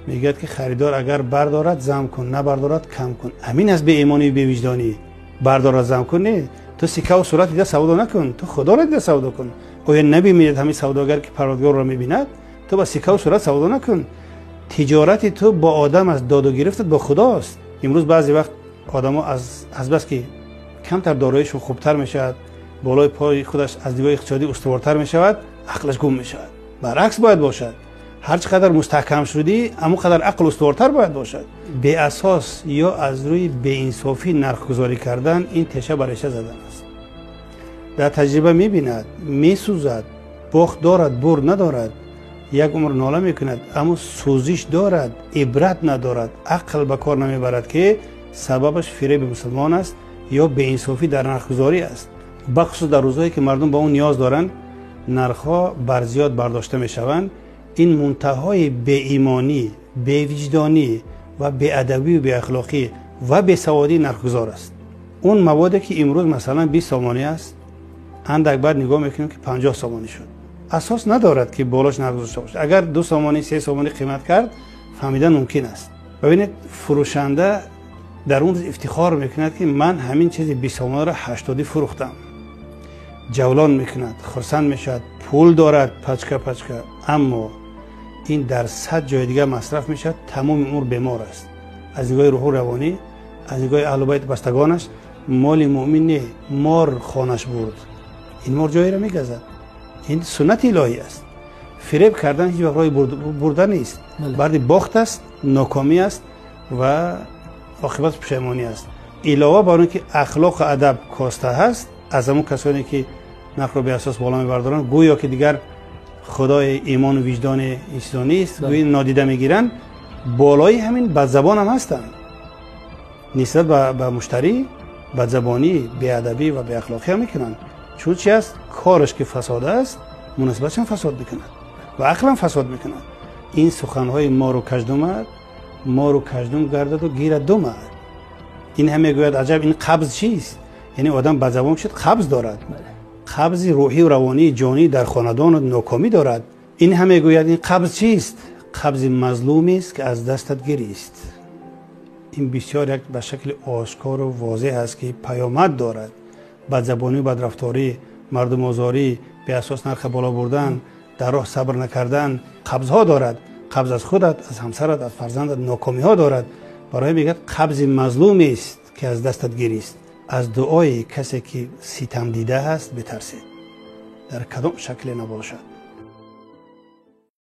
میگه که خریدار اگر بردارد زم کن، نه بردارد کم کن. همین از بی ایمانی و بی وجدانی. بردارد زم کن نه، تو سکه و صورت دیده سودا نکن، تو خدا را دیده سودا کن. آیا نبی میاد همین سوداگر که پروردگار را میبیند؟ تو با سکه و صورت سودا نکن. تجارت تو با آدم از داد و گرفتت با خداست. امروز بعضی وقت آدم‌ها از بس که کمتر داراییشون خوبتر میشود، بالای پای خودش از دیوار اقتصادی استوارتر میشود، عقلش گم میشود. برعکس باید باشد. هر چقدر مستحکم شدی، همونقدر عقل استوارتر باید باشد. بی اساس یا از روی بی انصافی نرخ گذاری کردن، این تشه برشه زدن است. در تجربه میبیند، میسوزد، باخت دارد، برد ندارد. یک عمر ناله میکند، اما سوزش دارد، عبرت ندارد، عقل به کار نمیبرد که سببش فریب مسلمان است یا بی انصافی در نرخ گذاری است. بخصوص در روزهایی که مردم با اون نیاز دارند، نرخ‌ها بر زیاد برداشته میشوند. این منتهای بی ایمانی، بی وجدانی و بی ادبی و بی اخلاقی و بی سوادی نرخ‌گذار است. اون موادی که امروز مثلا 20 سامانی است، اندک بعد نگاه میکنیم که 50 سامانی شد. اساس ندارد که بالاش نرخ گذاشته باشه. اگر 2 سامانی 3 سامانی قیمت کرد، فهمیدن ممکن است. ببینید فروشنده در اون افتخار میکند که من همین چیزی 20 سامانی را 80 فروختم. جولان میکند، خرسند میشد، پول دارد پچکه پچکه، اما این در 100 جای دیگه مصرف میشد، تمام عمر بیمار است. از نگاه روح و روانی، از نگاه اهل بیت بستگانش، مال مؤمن مار خانش برد. این مار جایی را میگزد. این سنت الهی است. فریب کردن هیچ وقت راه بردن نیست. بلکه باخت است، ناکامی است و عاقبت پشیمانی است. علاوه بر اینکه اخلاق و ادب کاسته هست، از همون کسانی که نرخ را به اساس بالا میبردارن، گویا که دیگر خدای ایمان و وجدان انسانی است، گویا نادیده میگیرن. بالای همین بدزبان هم هستن. نسبت به مشتری بدزبانی، بیادبی و بی اخلاقی هم میکنن. چون چی است؟ کارش که فساد است، مناسبتش هم فساد میکند و عقل هم فساد میکند. این سخنهای ما رو کژدم گردد و گیرد دم. این هم میگوید عجب این قبض چیست؟ یعنی آدم بدزبان شد، قبض دارد. قبض روحی و روانی جانی در خاندان و ناکامی دارد. این هم میگوید این قبض چیست؟ قبض مظلومی است که از دستت گریست. این بسیار یک به شکل آشکار و واضح است که پیامد دارد. بدزبانی و بدرفتاری، مردم آزاری، به اساس نرخ بالا بردن، در راه صبر نکردن، قبض ها دارد. قبض از خودت، از همسرت، از فرزندت، ناکامی ها دارد. برای میگه قبض مظلومی است که از دستت گریست. از دعای کسی که ستم دیده است بترسید، در کدام شکل نباشد.